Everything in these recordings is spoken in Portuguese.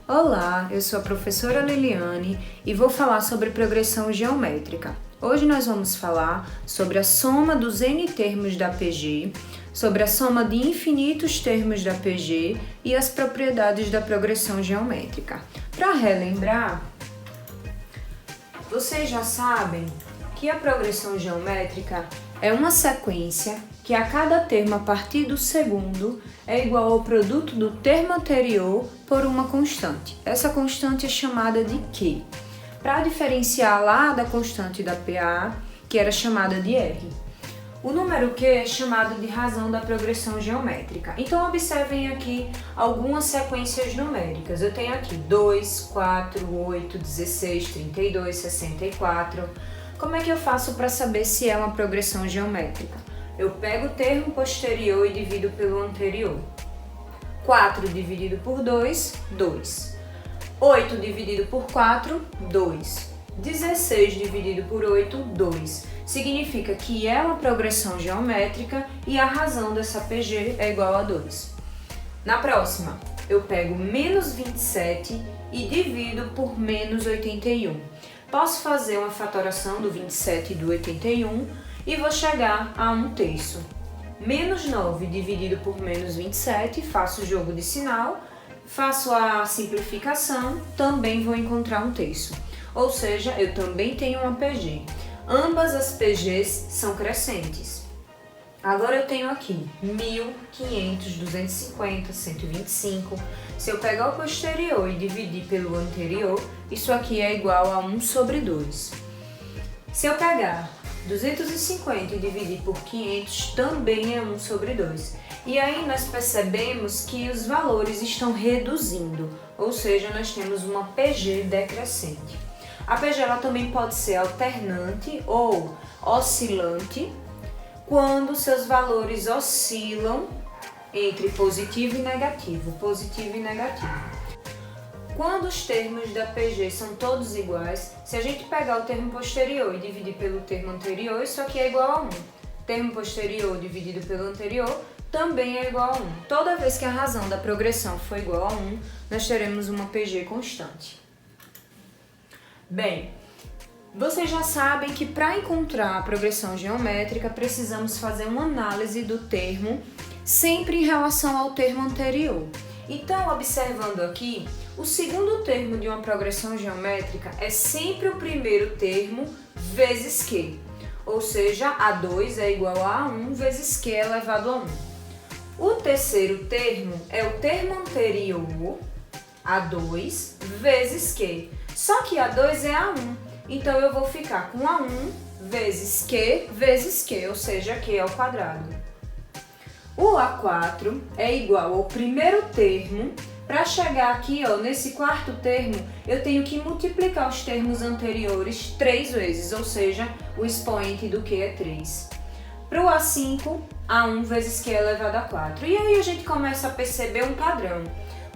Olá, eu sou a professora Liliane e vou falar sobre progressão geométrica. Hoje nós vamos falar sobre a soma dos n termos da PG, sobre a soma de infinitos termos da PG e as propriedades da progressão geométrica. Para relembrar, vocês já sabem que a progressão geométrica é uma sequência que a cada termo a partir do segundo é igual ao produto do termo anterior por uma constante. Essa constante é chamada de Q, para diferenciar lá da constante da PA, que era chamada de R. O número Q é chamado de razão da progressão geométrica. Então, observem aqui algumas sequências numéricas. Eu tenho aqui 2, 4, 8, 16, 32, 64. Como é que eu faço para saber se é uma progressão geométrica? Eu pego o termo posterior e divido pelo anterior. 4 dividido por 2, 2. 8 dividido por 4, 2. 16 dividido por 8, 2. Significa que é uma progressão geométrica e a razão dessa PG é igual a 2. Na próxima, eu pego menos 27 e divido por menos 81. Posso fazer uma fatoração do 27 e do 81 e vou chegar a 1/3. Menos 9 dividido por menos 27, faço o jogo de sinal, faço a simplificação, também vou encontrar 1/3. Ou seja, eu também tenho uma PG. Ambas as PGs são crescentes. Agora eu tenho aqui 1.000, 500, 250, 125. Se eu pegar o posterior e dividir pelo anterior, isso aqui é igual a 1/2. Se eu pegar 250 e dividir por 500, também é 1/2. E aí nós percebemos que os valores estão reduzindo, ou seja, nós temos uma PG decrescente. A PG ela também pode ser alternante ou oscilante, quando seus valores oscilam entre positivo e negativo, positivo e negativo. Quando os termos da PG são todos iguais, se a gente pegar o termo posterior e dividir pelo termo anterior, isso aqui é igual a 1. Termo posterior dividido pelo anterior também é igual a 1. Toda vez que a razão da progressão for igual a 1, nós teremos uma PG constante. Bem, vocês já sabem que para encontrar a progressão geométrica precisamos fazer uma análise do termo sempre em relação ao termo anterior. Então, observando aqui, o segundo termo de uma progressão geométrica é sempre o primeiro termo vezes Q, ou seja, A2 é igual a A1 vezes Q elevado a 1. O terceiro termo é o termo anterior, A2 vezes Q, só que A2 é A1, então eu vou ficar com A1 vezes Q, ou seja, Q ao quadrado. O A4 é igual ao primeiro termo. Para chegar aqui, nesse quarto termo, eu tenho que multiplicar os termos anteriores 3 vezes, ou seja, o expoente do Q é 3. Para o A5, A1 vezes Q elevado a 4. E aí a gente começa a perceber um padrão.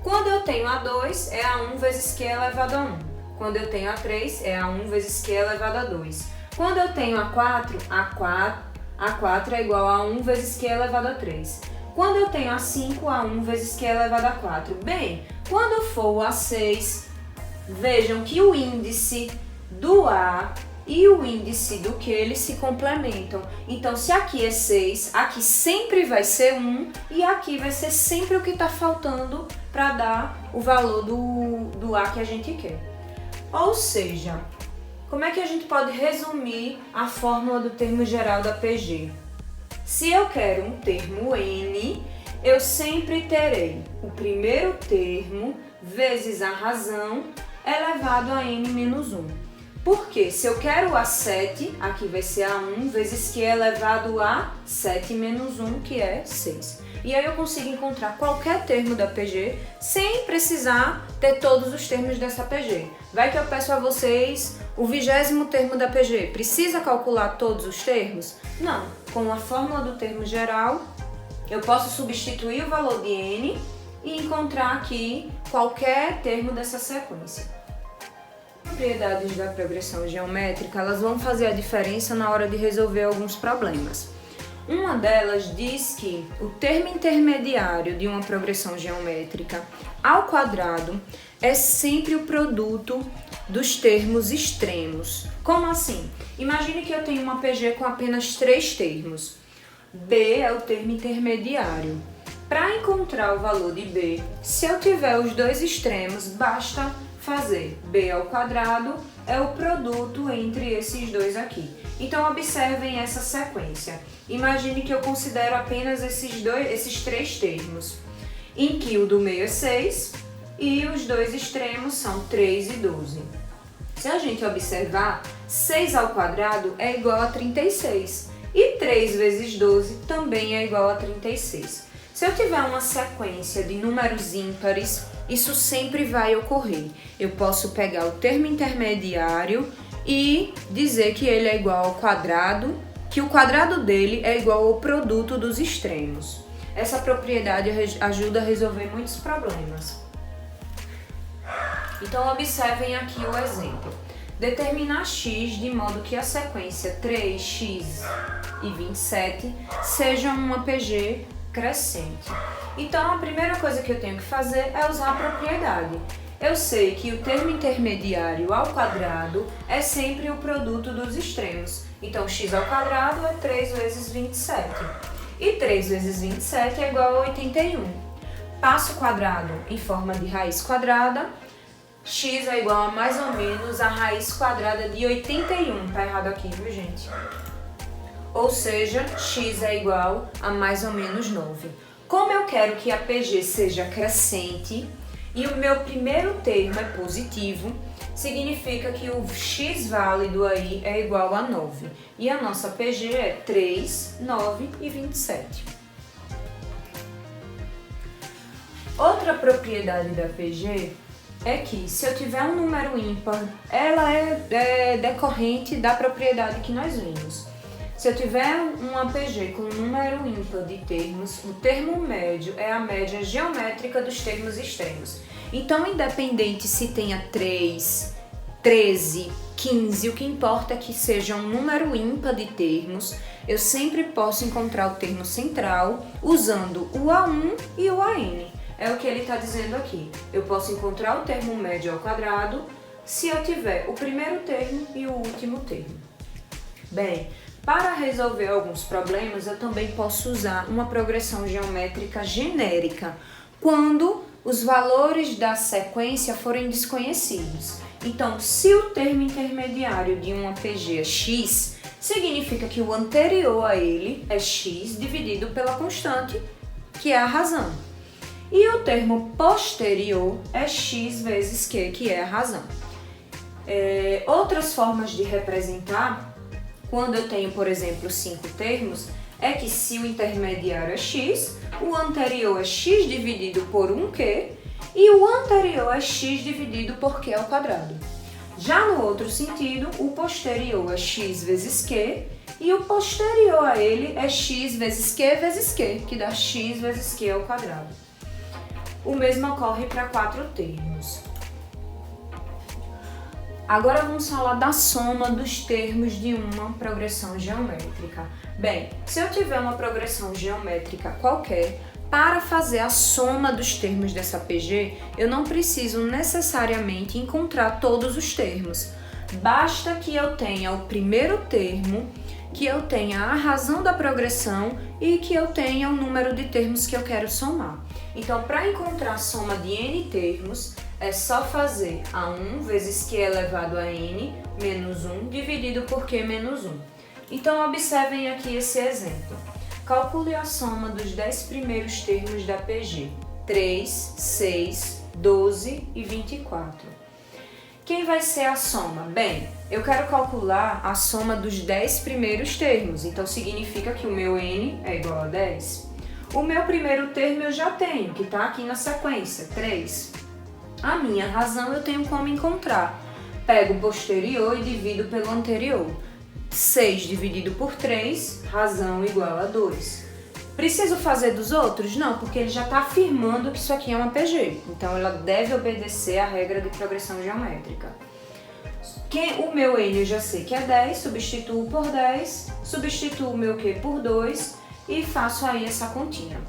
Quando eu tenho A2, é A1 vezes Q elevado a 1. Quando eu tenho A3, é A1 vezes Q elevado a 2. Quando eu tenho A4, A4 é igual a 1 vezes Q elevado a 3. Quando eu tenho A5, A1 vezes Q elevado a 4. Bem, quando for o A6, vejam que o índice do A e o índice do Q, eles se complementam. Então, se aqui é 6, aqui sempre vai ser 1 e aqui vai ser sempre o que está faltando para dar o valor do A que a gente quer. Ou seja, como é que a gente pode resumir a fórmula do termo geral da PG? Se eu quero um termo N, eu sempre terei o primeiro termo vezes a razão elevado a N menos 1. Porque se eu quero A7, aqui vai ser A1 vezes Q elevado a 7 menos 1, que é 6. E aí eu consigo encontrar qualquer termo da PG sem precisar ter todos os termos dessa PG. Vai que eu peço a vocês o 20º termo da PG. Precisa calcular todos os termos? Não. Com a fórmula do termo geral, eu posso substituir o valor de N e encontrar aqui qualquer termo dessa sequência. As propriedades da progressão geométrica, elas vão fazer a diferença na hora de resolver alguns problemas. Uma delas diz que o termo intermediário de uma progressão geométrica ao quadrado é sempre o produto dos termos extremos. Como assim? Imagine que eu tenho uma PG com apenas 3 termos. B é o termo intermediário. Para encontrar o valor de B, se eu tiver os dois extremos, basta fazer B ao quadrado é o produto entre esses dois aqui. Então observem essa sequência. Imagine que eu considero apenas esses 3 termos, em que o do meio é 6 e os dois extremos são 3 e 12. Se a gente observar, 6 ao quadrado é igual a 36 e 3 vezes 12 também é igual a 36. Se eu tiver uma sequência de números ímpares, isso sempre vai ocorrer. Eu posso pegar o termo intermediário e dizer que ele é igual ao quadrado, que o quadrado dele é igual ao produto dos extremos. Essa propriedade ajuda a resolver muitos problemas. Então observem aqui o exemplo. Determinar x de modo que a sequência 3x e 27 sejam uma PG crescente. Então a primeira coisa que eu tenho que fazer é usar a propriedade. Eu sei que o termo intermediário ao quadrado é sempre o produto dos extremos. Então x ao quadrado é 3 vezes 27. E 3 vezes 27 é igual a 81. Passo o quadrado em forma de raiz quadrada. X é igual a mais ou menos a raiz quadrada de 81. Tá errado aqui, viu, gente? Ou seja, x é igual a mais ou menos 9. Como eu quero que a PG seja crescente e o meu primeiro termo é positivo, significa que o x válido aí é igual a 9. E a nossa PG é 3, 9 e 27. Outra propriedade da PG é que se eu tiver um número ímpar, ela é decorrente da propriedade que nós vimos. Se eu tiver uma PG com um número ímpar de termos, o termo médio é a média geométrica dos termos extremos. Então, independente se tenha 3, 13, 15, o que importa é que seja um número ímpar de termos, eu sempre posso encontrar o termo central usando o A1 e o AN. É o que ele está dizendo aqui. Eu posso encontrar o termo médio ao quadrado se eu tiver o primeiro termo e o último termo. Bem, para resolver alguns problemas, eu também posso usar uma progressão geométrica genérica, quando os valores da sequência forem desconhecidos. Então, se o termo intermediário de uma PG é x, significa que o anterior a ele é x dividido pela constante, que é a razão. E o termo posterior é x vezes q, que é a razão. Outras formas de representar, quando eu tenho, por exemplo, 5 termos, é que se o intermediário é x, o anterior é x dividido por 1q e o anterior é x dividido por q ao quadrado. Já no outro sentido, o posterior é x vezes q e o posterior a ele é x vezes q, que dá x vezes q ao quadrado. O mesmo ocorre para 4 termos. Agora vamos falar da soma dos termos de uma progressão geométrica. Bem, se eu tiver uma progressão geométrica qualquer, para fazer a soma dos termos dessa PG, eu não preciso necessariamente encontrar todos os termos. Basta que eu tenha o primeiro termo, que eu tenha a razão da progressão e que eu tenha o número de termos que eu quero somar. Então, para encontrar a soma de n termos, é só fazer A1 vezes q elevado a n menos 1 dividido por q menos 1. Então, observem aqui esse exemplo. Calcule a soma dos 10 primeiros termos da PG, 3, 6, 12 e 24. Quem vai ser a soma? Bem, eu quero calcular a soma dos 10 primeiros termos, então significa que o meu n é igual a 10. O meu primeiro termo eu já tenho, que está aqui na sequência, 3. A minha razão eu tenho como encontrar. Pego o posterior e divido pelo anterior. 6 dividido por 3, razão igual a 2. Preciso fazer dos outros? Não, porque ele já está afirmando que isso aqui é uma PG. Então, ela deve obedecer à regra de progressão geométrica. O meu n eu já sei que é 10, substituo por 10, substituo o meu q por 2 e faço aí essa continha.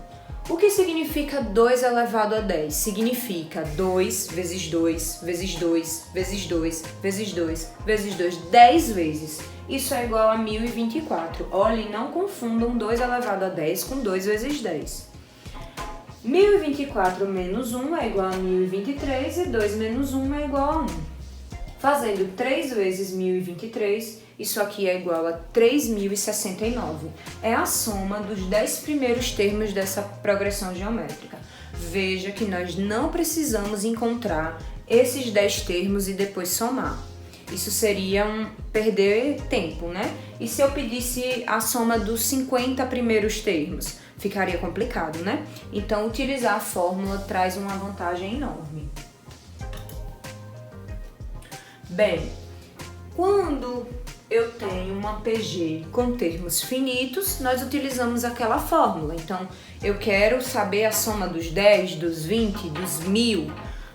O que significa 2 elevado a 10? Significa 2 vezes 2, vezes 2, vezes 2, vezes 2, vezes 2, 10 vezes. Isso é igual a 1024. Olhem, não confundam 2 elevado a 10 com 2 vezes 10. 1024 menos 1 é igual a 1023 e 2 menos 1 é igual a 1. Fazendo 3 vezes 1023, isso aqui é igual a 3.069. É a soma dos 10 primeiros termos dessa progressão geométrica. Veja que nós não precisamos encontrar esses 10 termos e depois somar. Isso seria perder tempo, né? E se eu pedisse a soma dos 50 primeiros termos? Ficaria complicado, né? Então, utilizar a fórmula traz uma vantagem enorme. Bem, quando eu tenho uma PG com termos finitos, nós utilizamos aquela fórmula. Então, eu quero saber a soma dos 10, dos 20, dos 1000.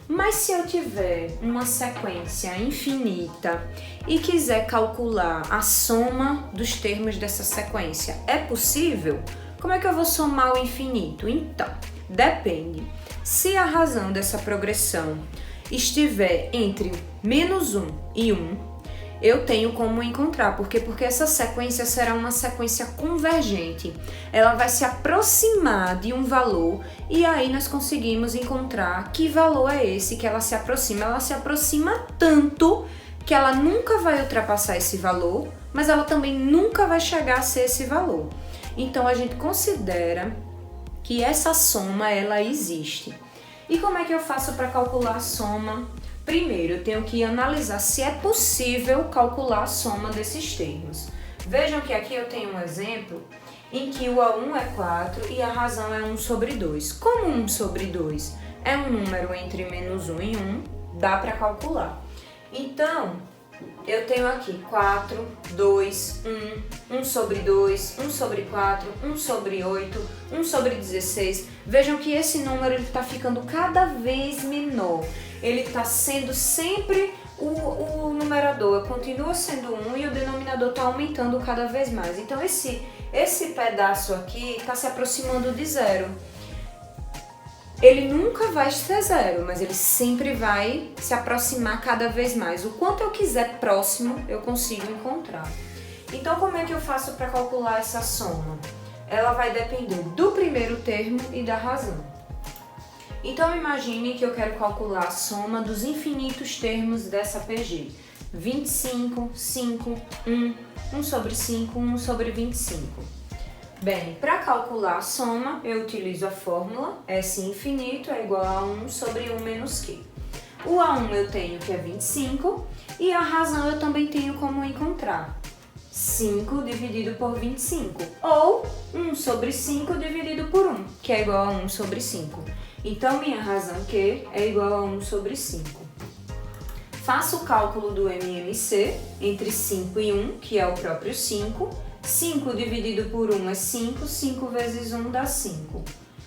Mas se eu tiver uma sequência infinita e quiser calcular a soma dos termos dessa sequência, é possível? Como é que eu vou somar o infinito? Então, depende. Se a razão dessa progressão estiver entre menos 1 e 1, eu tenho como encontrar. Por quê? Porque essa sequência será uma sequência convergente. Ela vai se aproximar de um valor e aí nós conseguimos encontrar que valor é esse que ela se aproxima. Ela se aproxima tanto que ela nunca vai ultrapassar esse valor, mas ela também nunca vai chegar a ser esse valor. Então, a gente considera que essa soma, ela existe. E como é que eu faço para calcular a soma? Primeiro, eu tenho que analisar se é possível calcular a soma desses termos. Vejam que aqui eu tenho um exemplo em que o A1 é 4 e a razão é 1 sobre 2. Como 1 sobre 2 é um número entre menos 1 e 1, dá para calcular. Então, eu tenho aqui 4, 2, 1, 1 sobre 2, 1 sobre 4, 1 sobre 8, 1 sobre 16. Vejam que esse número está ficando cada vez menor. Ele está sendo sempre o numerador, continua sendo 1 e o denominador está aumentando cada vez mais. Então, esse pedaço aqui está se aproximando de zero. Ele nunca vai ser zero, mas ele sempre vai se aproximar cada vez mais. O quanto eu quiser próximo, eu consigo encontrar. Então, como é que eu faço para calcular essa soma? Ela vai depender do primeiro termo e da razão. Então, imagine que eu quero calcular a soma dos infinitos termos dessa PG. 25, 5, 1, 1 sobre 5, 1 sobre 25. Bem, para calcular a soma, eu utilizo a fórmula S infinito é igual a 1 sobre 1 menos Q. O A1 eu tenho que é 25 e a razão eu também tenho como encontrar. 5 dividido por 25 ou 1 sobre 5 dividido por 1, que é igual a 1 sobre 5. Então, minha razão Q é igual a 1 sobre 5. Faço o cálculo do MMC entre 5 e 1, que é o próprio 5. 5 dividido por 1 é 5, 5 vezes 1 dá 5.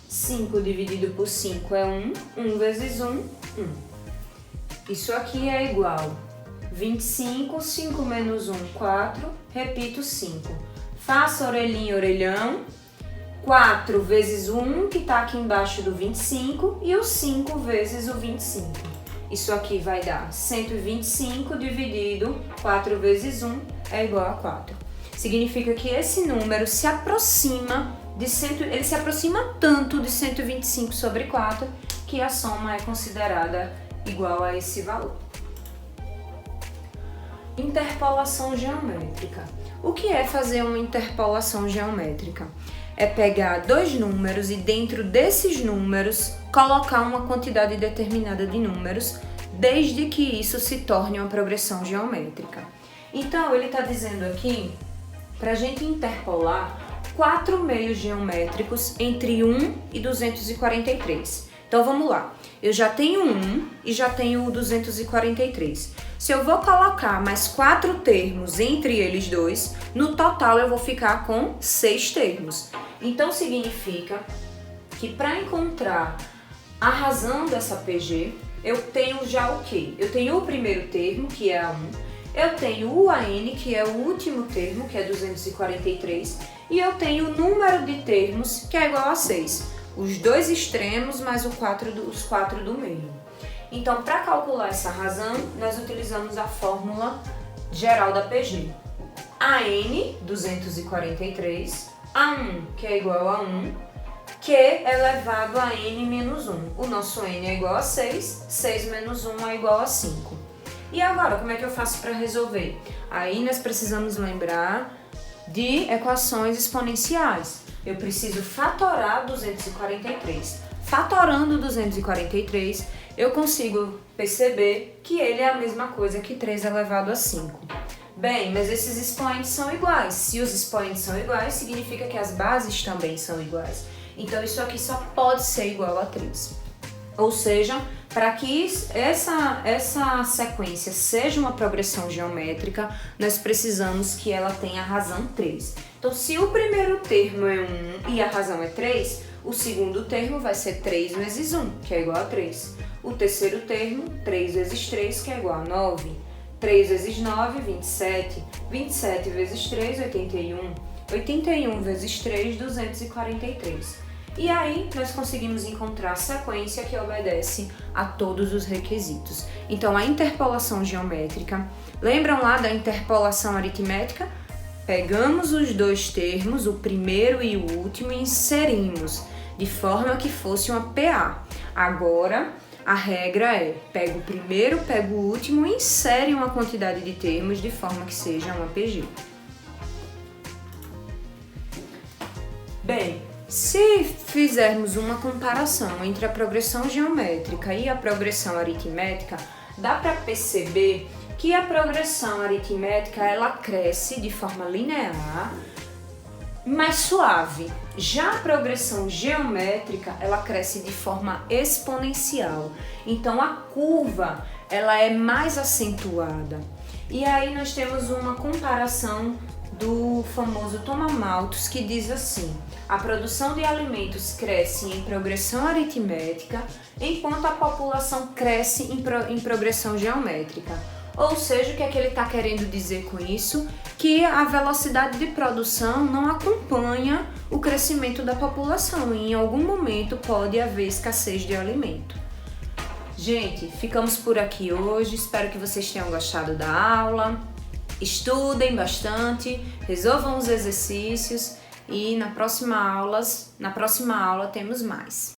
5 dividido por 5 é 1, 1 vezes 1, 1. Isso aqui é igual a 25, 5 menos 1, 4, repito 5. Faço orelhinha, orelhão. 4 vezes o 1, que está aqui embaixo do 25, e o 5 vezes o 25. Isso aqui vai dar 125 dividido 4 vezes 1 é igual a 4. Significa que esse número se aproxima ele se aproxima tanto de 125 sobre 4 que a soma é considerada igual a esse valor. Interpolação geométrica. O que é fazer uma interpolação geométrica? É pegar dois números e dentro desses números colocar uma quantidade determinada de números, desde que isso se torne uma progressão geométrica. Então, ele está dizendo aqui, para a gente interpolar 4 meios geométricos entre 1 e 243. Então, vamos lá. Eu já tenho 1 e já tenho o 243. Se eu vou colocar mais 4 termos entre eles dois, no total eu vou ficar com 6 termos. Então, significa que para encontrar a razão dessa PG, eu tenho já o quê? Eu tenho o primeiro termo, que é a 1, eu tenho o AN, que é o último termo, que é 243, e eu tenho o número de termos, que é igual a 6. Os dois extremos mais os 4 do meio. Então, para calcular essa razão, nós utilizamos a fórmula geral da PG. AN, 243, A1, que é igual a 1, Q elevado a N menos 1. O nosso N é igual a 6, 6 menos 1 é igual a 5. E agora, como é que eu faço para resolver? Aí nós precisamos lembrar de equações exponenciais. Eu preciso fatorar 243. Fatorando 243, eu consigo perceber que ele é a mesma coisa que 3 elevado a 5. Bem, mas esses expoentes são iguais. Se os expoentes são iguais, significa que as bases também são iguais. Então, isso aqui só pode ser igual a 3. Ou seja, para que essa sequência seja uma progressão geométrica, nós precisamos que ela tenha a razão 3. Então, se o primeiro termo é 1 e a razão é 3, o segundo termo vai ser 3 vezes 1, que é igual a 3. O terceiro termo, 3 vezes 3, que é igual a 9. 3 vezes 9, 27. 27 vezes 3, 81. 81 vezes 3, 243. E aí, nós conseguimos encontrar a sequência que obedece a todos os requisitos. Então, a interpolação geométrica, lembram lá da interpolação aritmética? Pegamos os dois termos, o primeiro e o último, e inserimos, de forma que fosse uma PA. Agora, a regra é, pega o primeiro, pega o último e insere uma quantidade de termos de forma que seja uma PG. Bem, se fizermos uma comparação entre a progressão geométrica e a progressão aritmética, dá para perceber que a progressão aritmética ela cresce de forma linear, mais suave. Já a progressão geométrica ela cresce de forma exponencial. Então a curva ela é mais acentuada. E aí nós temos uma comparação do famoso Thomas Malthus que diz assim: a produção de alimentos cresce em progressão aritmética, enquanto a população cresce em progressão geométrica. Ou seja, o que é que ele está querendo dizer com isso? Que a velocidade de produção não acompanha o crescimento da população e em algum momento pode haver escassez de alimento. Gente, ficamos por aqui hoje, espero que vocês tenham gostado da aula. Estudem bastante, resolvam os exercícios e na próxima aula temos mais.